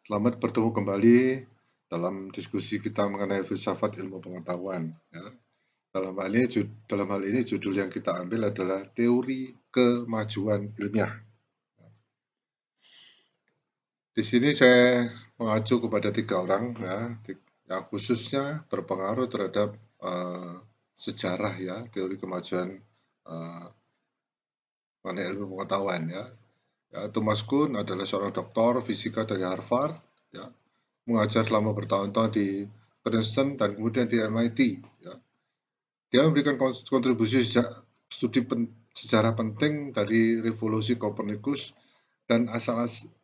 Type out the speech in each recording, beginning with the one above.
Selamat bertemu kembali dalam diskusi kita mengenai filsafat ilmu pengetahuan. Ya. Dalam hal ini judul yang kita ambil adalah teori kemajuan ilmiah. Di sini saya mengacu kepada 3 orang ya, yang khususnya berpengaruh terhadap sejarah ya teori kemajuan mengenai ilmu pengetahuan ya. Thomas Kuhn adalah seorang doktor fisika dari Harvard, ya, mengajar selama bertahun-tahun di Princeton dan kemudian di MIT. Ya. Dia memberikan kontribusi sejarah penting dari revolusi Copernicus dan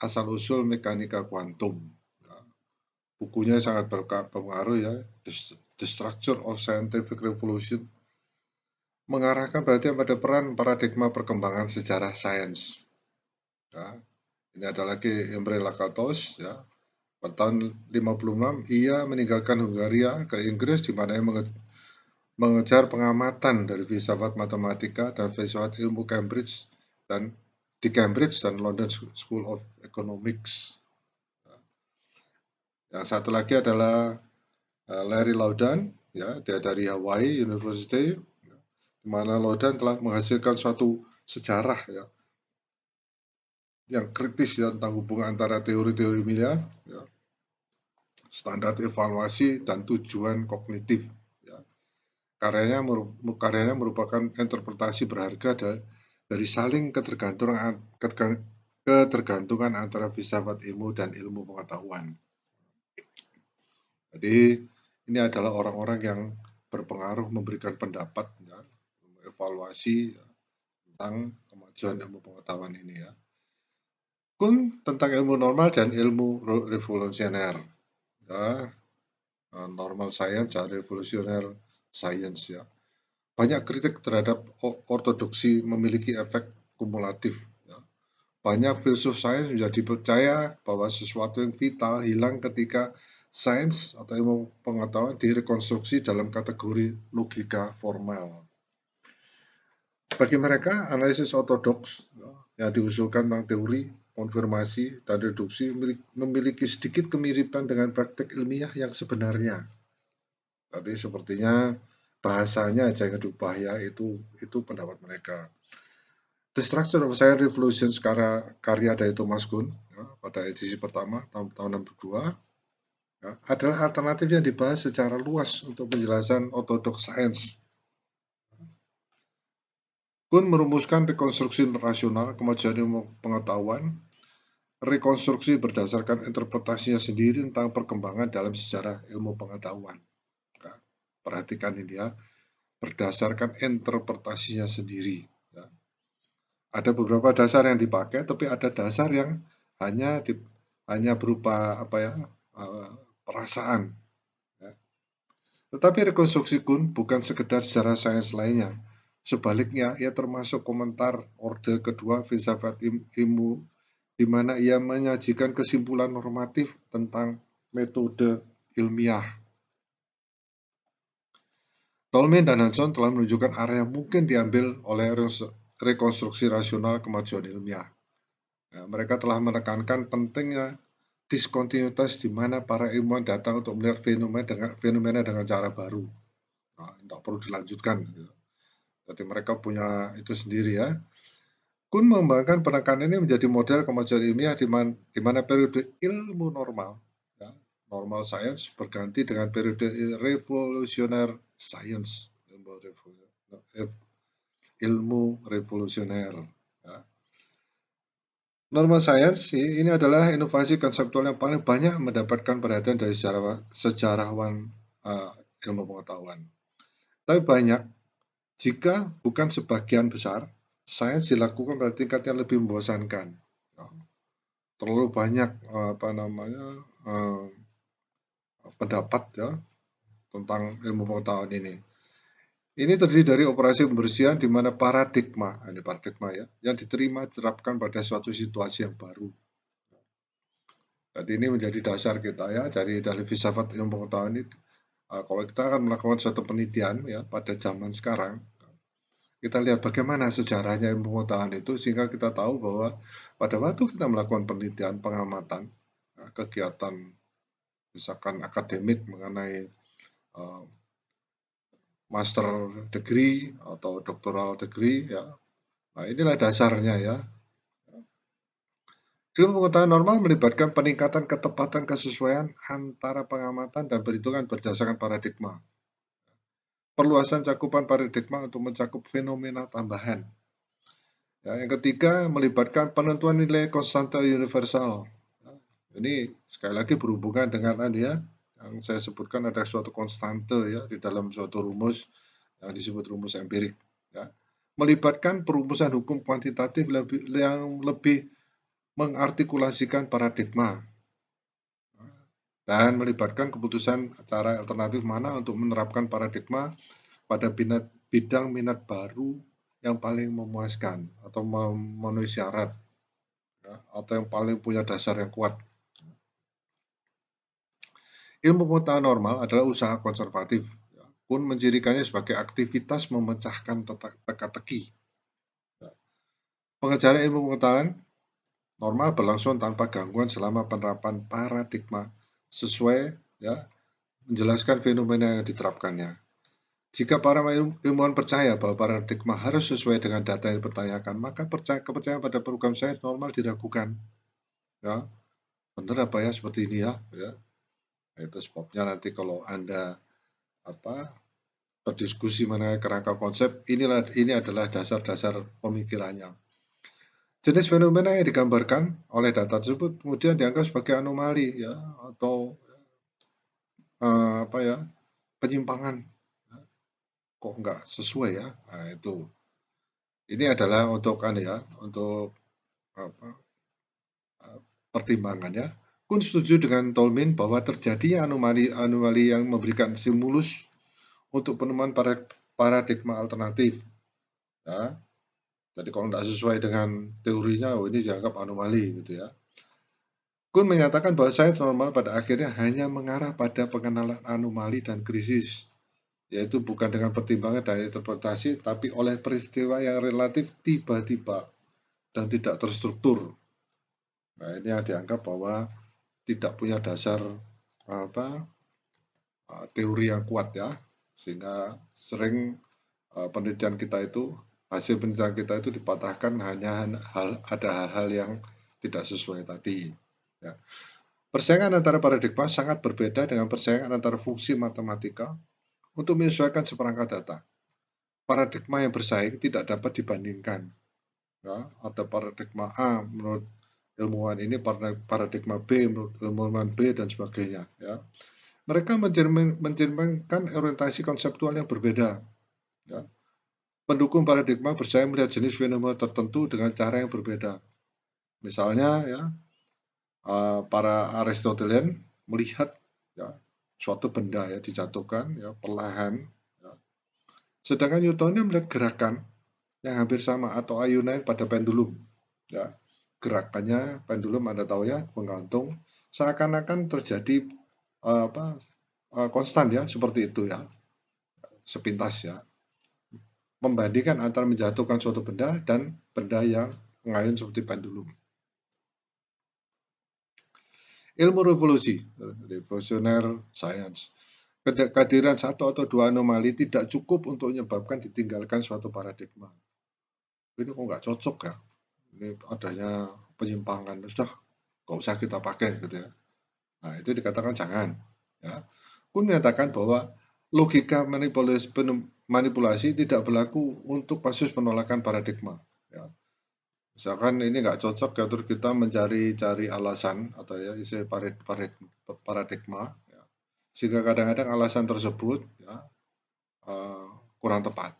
asal-usul mekanika kuantum. Ya. Bukunya sangat berpengaruh ya, The Structure of Scientific Revolution, mengarahkan perhatian pada peran paradigma perkembangan sejarah sains. Ya. Ini ada lagi Imre Lakatos, ya. Pada tahun 56, ia meninggalkan Hungaria ke Inggris di mana ia mengejar pengamatan dari filsafat matematika dan filsafat ilmu di Cambridge dan London School of Economics. Yang satu lagi adalah Larry Laudan, ya, dia dari Hawaii University, di mana Laudan telah menghasilkan suatu sejarah ya, yang kritis ya, tentang hubungan antara teori-teori ilmiah, ya, standar evaluasi dan tujuan kognitif. Ya. Karyanya merupakan interpretasi berharga dari saling ketergantungan antara filsafat ilmu dan ilmu pengetahuan. Jadi ini adalah orang-orang yang berpengaruh memberikan pendapat, ya, evaluasi ya, tentang kemajuan ilmu pengetahuan ini ya. Kuhn tentang ilmu normal dan ilmu revolusioner. Ya, normal science dan revolusioner science ya. Banyak kritik terhadap ortodoksi memiliki efek kumulatif. Ya. Banyak filsuf sains menjadi percaya bahwa sesuatu yang vital hilang ketika sains atau ilmu pengetahuan direkonstruksi dalam kategori logika formal. Bagi mereka, analisis ortodoks yang diusulkan tentang teori, konfirmasi, dan reduksi memiliki sedikit kemiripan dengan praktek ilmiah yang sebenarnya. Tadi sepertinya bahasanya aja yang diubah ya, itu pendapat mereka. The Structure of Science Revolution karya dari Thomas Kuhn ya, pada edisi pertama tahun 62 ya, adalah alternatif yang dibahas secara luas untuk penjelasan ortodoks sains. Kuhn merumuskan rekonstruksi rasional kemajuan ilmu pengetahuan, rekonstruksi berdasarkan interpretasinya sendiri tentang perkembangan dalam sejarah ilmu pengetahuan. Ya, perhatikan ini ya, berdasarkan interpretasinya sendiri. Ya. Ada beberapa dasar yang dipakai, tapi ada dasar yang hanya berupa perasaan. Ya. Tetapi rekonstruksi Kuhn bukan sekedar sejarah sains lainnya. Sebaliknya, ia termasuk komentar orde kedua filsafat ilmu, di mana ia menyajikan kesimpulan normatif tentang metode ilmiah. Tolman dan Hanson telah menunjukkan area yang mungkin diambil oleh rekonstruksi rasional kemajuan ilmiah. Ya, mereka telah menekankan pentingnya diskontinuitas di mana para ilmuwan datang untuk melihat fenomena dengan cara baru. Nah, tidak perlu dilanjutkan. Gitu. Jadi mereka punya itu sendiri ya. Kuhn mengembangkan penekanan ini menjadi model kemajuan ilmiah di mana periode ilmu normal, ya, normal science berganti dengan periode revolusioner science, ilmu revolusioner. Ya. Normal science ini adalah inovasi konseptual yang paling banyak mendapatkan perhatian dari sejarawan ilmu pengetahuan. Tapi banyak, jika bukan sebagian besar, sains dilakukan pada tingkat yang lebih membosankan. Terlalu banyak pendapat ya tentang ilmu pengetahuan ini. Ini terdiri dari operasi pembersihan di mana paradigma ya, yang diterapkan pada suatu situasi yang baru. Jadi ini menjadi dasar kita ya dari filsafat ilmu pengetahuan ini. Kalau kita akan melakukan suatu penelitian ya pada zaman sekarang, kita lihat bagaimana sejarahnya ilmu pengetahuan itu sehingga kita tahu bahwa pada waktu kita melakukan penelitian pengamatan, kegiatan misalkan akademik mengenai master degree atau doctoral degree ya. Nah, inilah dasarnya ya. Ilmu pengetahuan normal melibatkan peningkatan ketepatan kesesuaian antara pengamatan dan perhitungan berdasarkan paradigma. Perluasan cakupan paradigma untuk mencakup fenomena tambahan. Ya, yang ketiga, melibatkan penentuan nilai konstanta universal. Ya, ini sekali lagi berhubungan dengan ya, yang saya sebutkan ada suatu konstante ya di dalam suatu rumus yang disebut rumus empirik. Ya. Melibatkan perumusan hukum kuantitatif yang lebih mengartikulasikan paradigma dan melibatkan keputusan cara alternatif mana untuk menerapkan paradigma pada bidang minat baru yang paling memuaskan atau memenuhi syarat ya, atau yang paling punya dasar yang kuat. Ilmu pengetahuan normal adalah usaha konservatif, ya, pun mencirikannya sebagai aktivitas memecahkan teka-teki. Ya. Pengejaran ilmu pengetahuan normal berlangsung tanpa gangguan selama penerapan paradigma sesuai ya menjelaskan fenomena yang diterapkannya. Jika para ilmuwan percaya bahwa paradigma harus sesuai dengan data yang dipertanyakan, maka kepercayaan pada program sains normal diragukan. Ya, benar apa ya seperti ini ya? Ya. Itu sebabnya nanti kalau Anda berdiskusi mengenai kerangka konsep, ini adalah dasar-dasar pemikirannya. Jenis fenomena yang digambarkan oleh data tersebut kemudian dianggap sebagai anomali ya atau penyimpangan. Kok nggak sesuai ya? Nah, itu. Ini adalah untuk untuk pertimbangannya. Kun setuju dengan Tolmin bahwa terjadinya anomali yang memberikan stimulus untuk penemuan paradigma alternatif. Ya. Jadi kalau tidak sesuai dengan teorinya, ini dianggap anomali gitu ya. Kun menyatakan bahwa sains normal pada akhirnya hanya mengarah pada pengenalan anomali dan krisis, yaitu bukan dengan pertimbangan dan interpretasi, tapi oleh peristiwa yang relatif tiba-tiba dan tidak terstruktur. Nah, ini yang dianggap bahwa tidak punya dasar teori yang kuat ya, sehingga sering penelitian kita itu, hasil penelitian kita itu dipatahkan hanya ada hal-hal yang tidak sesuai tadi. Ya. Persaingan antara paradigma sangat berbeda dengan persaingan antara fungsi matematika untuk menyesuaikan seperangkat data. Paradigma yang bersaing tidak dapat dibandingkan. Ya, ada paradigma A menurut ilmuwan ini, paradigma B menurut ilmuwan B, dan sebagainya. Ya. Mereka mencerminkan orientasi konseptual yang berbeda. Ya. Pendukung paradigma bersaing melihat jenis fenomena tertentu dengan cara yang berbeda. Misalnya, ya, para Aristotelian melihat ya, suatu benda ya dijatuhkan ya perlahan. Ya. Sedangkan Newtonian melihat gerakan yang hampir sama atau ayunan pada pendulum. Ya. Gerakannya pendulum Anda tahu ya, menggantung seakan-akan terjadi konstan ya, seperti itu ya, sepintas ya. Membandingkan antara menjatuhkan suatu benda dan benda yang mengayun seperti pendulum. Ilmu revolusi, revolusioner science. Kehadiran satu atau dua anomali tidak cukup untuk menyebabkan ditinggalkan suatu paradigma. Ini kok nggak cocok ya? Ini adanya penyimpangan, sudah nggak usah kita pakai gitu ya. Nah, itu dikatakan jangan. Ya. Kun menyatakan bahwa logika manipulasi tidak berlaku untuk kasus penolakan paradigma. Ya. Misalkan ini nggak cocok ya, terus kita mencari alasan atau ya istilah paradigma, ya. Sehingga kadang-kadang alasan tersebut ya, kurang tepat.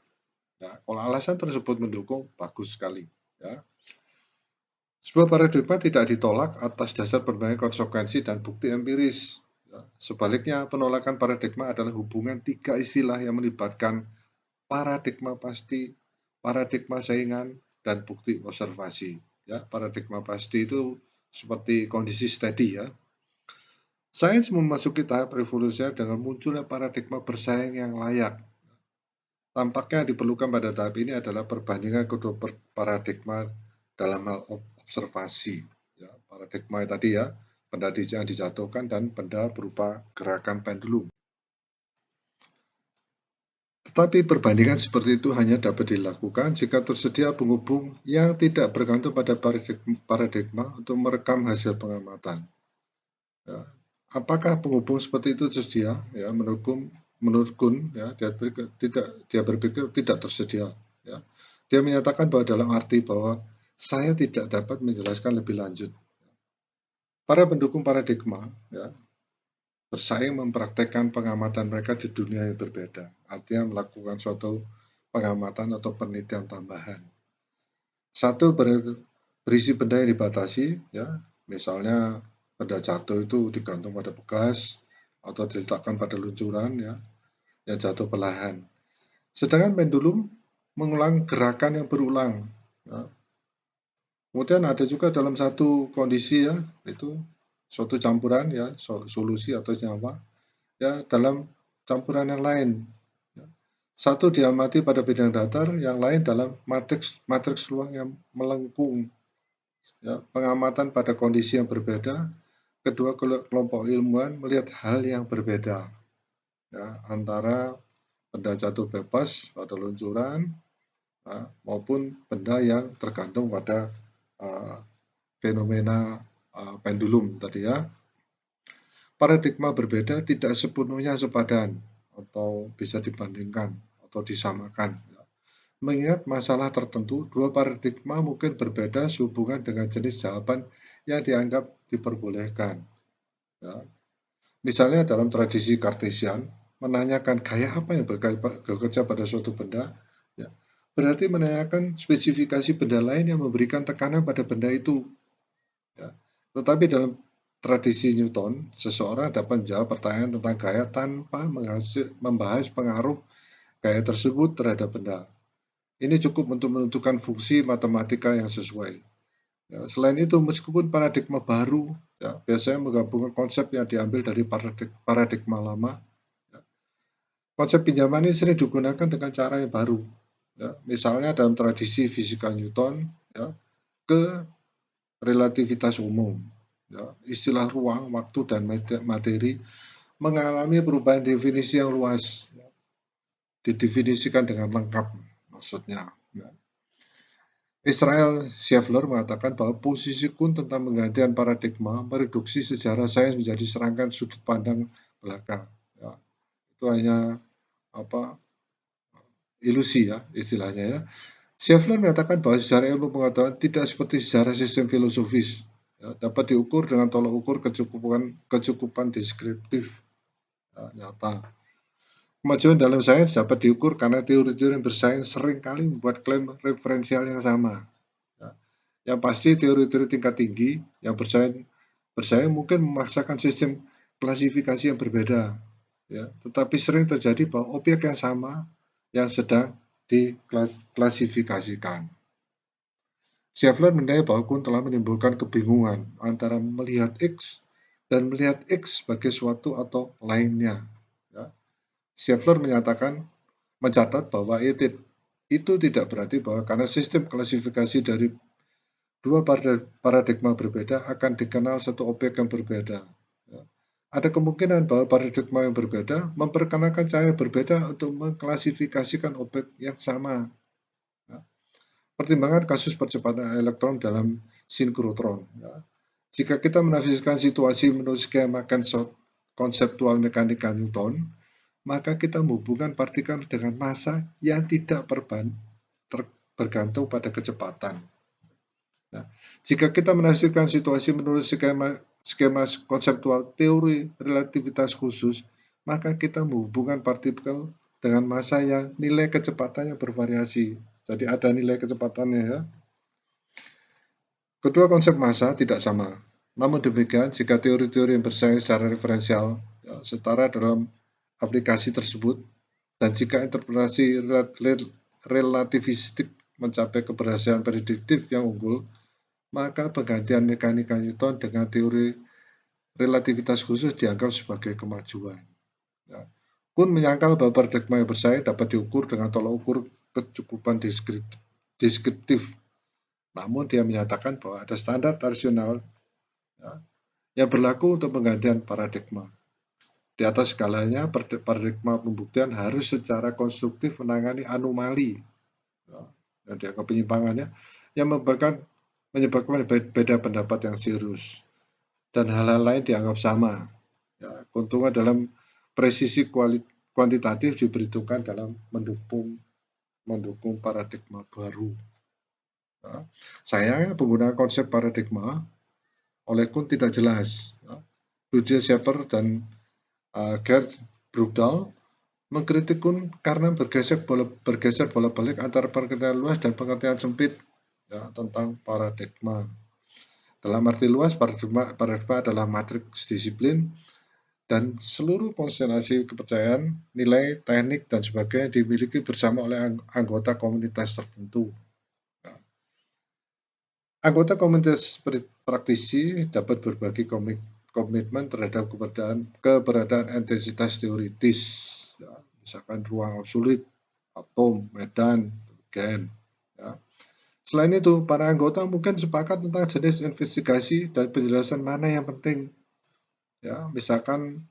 Ya. Kalau alasan tersebut mendukung, bagus sekali. Ya. Sebuah paradigma tidak ditolak atas dasar berbagai konsekuensi dan bukti empiris. Ya. Sebaliknya, penolakan paradigma adalah hubungan tiga istilah yang melibatkan paradigma pasti, paradigma saingan, dan bukti observasi. Ya, paradigma pasti itu seperti kondisi steady ya. Sains memasuki tahap revolusi dengan munculnya paradigma bersaing yang layak. Tampaknya yang diperlukan pada tahap ini adalah perbandingan kedua paradigma dalam hal observasi. Ya, paradigma tadi ya, benda yang dijatuhkan, dan benda berupa gerakan pendulum. Tetapi perbandingan seperti itu hanya dapat dilakukan jika tersedia penghubung yang tidak bergantung pada paradigma untuk merekam hasil pengamatan. Ya. Apakah penghubung seperti itu tersedia? Ya, menurut Kuhn, ya, dia berpikir tidak tersedia. Ya. Dia menyatakan bahwa dalam arti bahwa saya tidak dapat menjelaskan lebih lanjut. Para pendukung paradigma, ya, bersaing mempraktekkan pengamatan mereka di dunia yang berbeda, artinya melakukan suatu pengamatan atau penelitian tambahan. Satu berisi benda yang dibatasi, ya, misalnya benda jatuh itu digantung pada bekas atau diletakkan pada luncuran, ya, yang jatuh perlahan. Sedangkan pendulum mengulang gerakan yang berulang. Ya. Kemudian ada juga dalam satu kondisi, ya, itu suatu campuran, ya, solusi atau senyawa, ya, dalam campuran yang lain. Satu diamati pada bidang datar, yang lain dalam matriks ruang yang melengkung. Ya, pengamatan pada kondisi yang berbeda, kedua kelompok ilmuwan melihat hal yang berbeda, ya, antara benda jatuh bebas pada luncuran, ya, maupun benda yang tergantung pada fenomena pendulum tadi, ya. Paradigma berbeda tidak sepenuhnya sepadan atau bisa dibandingkan atau disamakan. Mengingat masalah tertentu, dua paradigma mungkin berbeda sehubungan dengan jenis jawaban yang dianggap diperbolehkan. Ya. Misalnya dalam tradisi Kartesian, menanyakan gaya apa yang bekerja pada suatu benda, ya, berarti menanyakan spesifikasi benda lain yang memberikan tekanan pada benda itu. Ya. Tetapi dalam tradisi Newton, seseorang dapat menjawab pertanyaan tentang gaya tanpa membahas pengaruh gaya tersebut terhadap benda. Ini cukup untuk menentukan fungsi matematika yang sesuai. Ya, selain itu, meskipun paradigma baru, ya, biasanya menggabungkan konsep yang diambil dari paradigma lama, ya, konsep pinjaman ini sering digunakan dengan cara yang baru. Ya, misalnya dalam tradisi fisika Newton, ya, ke relativitas umum. Ya, istilah ruang, waktu, dan materi mengalami perubahan definisi yang luas. Ya, didefinisikan dengan lengkap, maksudnya. Ya. Israel Scheffler mengatakan bahwa posisi Kuhn tentang penggantian paradigma mereduksi sejarah sains menjadi serangkaian sudut pandang belaka. Ya, itu hanya ilusi, ya, istilahnya, ya. Scheffler mengatakan bahwa sejarah ilmu pengetahuan tidak seperti sejarah sistem filosofis, ya, dapat diukur dengan tolak ukur kecukupan deskriptif, ya, nyata. Kemajuan dalam sains dapat diukur karena teori-teori yang bersaing seringkali membuat klaim referensial yang sama. Ya. Yang pasti teori-teori tingkat tinggi yang bersaing mungkin memaksakan sistem klasifikasi yang berbeda. Ya. Tetapi sering terjadi bahwa objek yang sama yang sedang diklasifikasikan. Scheffler menilai bahwa Kuhn telah menimbulkan kebingungan antara melihat X dan melihat X sebagai suatu atau lainnya. Ya. Scheffler mencatat bahwa itu tidak berarti bahwa karena sistem klasifikasi dari dua paradigma berbeda akan dikenal satu objek yang berbeda. Ya. Ada kemungkinan bahwa paradigma yang berbeda memperkenalkan cara yang berbeda untuk mengklasifikasikan objek yang sama. Ya. Pertimbangan kasus percepatan elektron dalam sinkrotron. Ya. Jika kita menafsirkan situasi menurut skema konseptual mekanika Newton, maka kita menghubungkan partikel dengan massa yang tidak bergantung pada kecepatan. Nah, jika kita menafsirkan situasi menurut skema konseptual teori relativitas khusus, maka kita menghubungkan partikel dengan massa yang nilai kecepatannya bervariasi. Jadi ada nilai kecepatannya, ya. Kedua konsep massa tidak sama. Namun demikian, jika teori-teori yang bersaing secara referensial, ya, setara dalam aplikasi tersebut, dan jika interpretasi relativistik mencapai keberhasilan prediktif yang unggul, maka penggantian mekanika Newton dengan teori relativitas khusus dianggap sebagai kemajuan. Ya. Kuhn menyangkal bahwa paradigma yang bersaing dapat diukur dengan tolak ukur kecukupan deskriptif. Namun dia menyatakan bahwa ada standar tradisional, ya, yang berlaku untuk penggantian paradigma. Di atas skalanya, paradigma pembuktian harus secara konstruktif menangani anomali, ya, yang dianggap penyimpangannya, yang menyebabkan beda pendapat yang serius, dan hal-hal lain dianggap sama. Ya, keuntungan dalam presisi kuantitatif diperhitungkan dalam mendukung paradigma baru. Ya. Sayangnya penggunaan konsep paradigma oleh Kuhn tidak jelas. Ya. Rudyard Shepard dan Gerd Brugdahl mengkritik Kuhn karena bergeser bolak-balik antara pengertian luas dan pengertian sempit, ya, tentang paradigma. Dalam arti luas, paradigma adalah matriks disiplin dan seluruh konstelasi kepercayaan, nilai, teknik, dan sebagainya dimiliki bersama oleh anggota komunitas tertentu. Nah, anggota komunitas praktisi dapat berbagi komitmen terhadap keberadaan entitas teoritis, ya, misalkan ruang absolut, atom, medan, gen. Ya. Selain itu, para anggota mungkin sepakat tentang jenis investigasi dan penjelasan mana yang penting. Ya, misalkan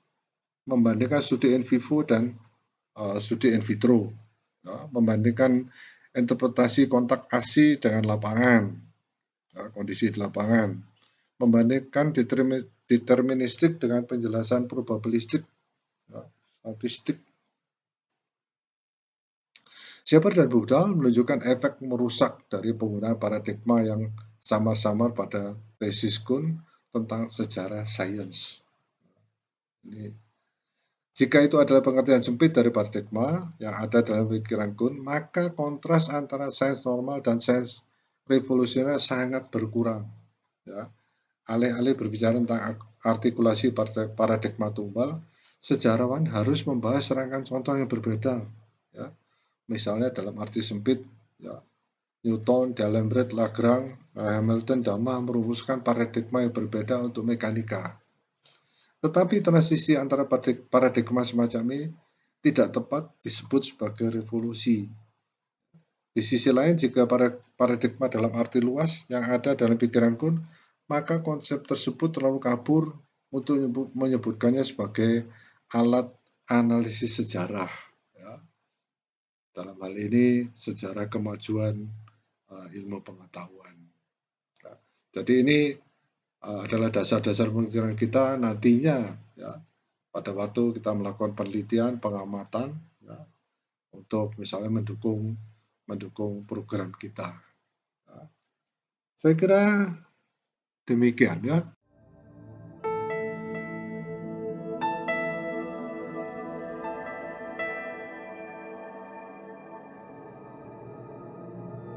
membandingkan studi in vivo dan studi in vitro, ya, membandingkan interpretasi kontak ASI dengan lapangan, ya, kondisi di lapangan, membandingkan deterministik dengan penjelasan probabilistik, ya, statistik. Shepard dan Brugdahl menunjukkan efek merusak dari penggunaan paradigma yang samar-samar pada tesis Kuhn tentang sejarah sains. Jika itu adalah pengertian sempit dari paradigma yang ada dalam pikiran Kuhn, maka kontras antara sains normal dan sains revolusioner sangat berkurang. Ya. Alih-alih berbicara tentang artikulasi paradigma tunggal, sejarawan harus membahas serangkaian contoh yang berbeda. Ya. Misalnya dalam arti sempit, ya, Newton, D'Alembert, Lagrange, Hamilton, Dama merumuskan paradigma yang berbeda untuk mekanika. Tetapi transisi antara paradigma semacam ini tidak tepat disebut sebagai revolusi. Di sisi lain, jika paradigma dalam arti luas yang ada dalam pikiran Kuhn, maka konsep tersebut terlalu kabur untuk menyebutkannya sebagai alat analisis sejarah. Ya. Dalam hal ini, sejarah kemajuan ilmu pengetahuan. Nah, jadi ini adalah dasar-dasar pemikiran kita nantinya, ya, pada waktu kita melakukan penelitian, pengamatan, ya, untuk misalnya mendukung program kita. Ya. Saya kira demikian, ya.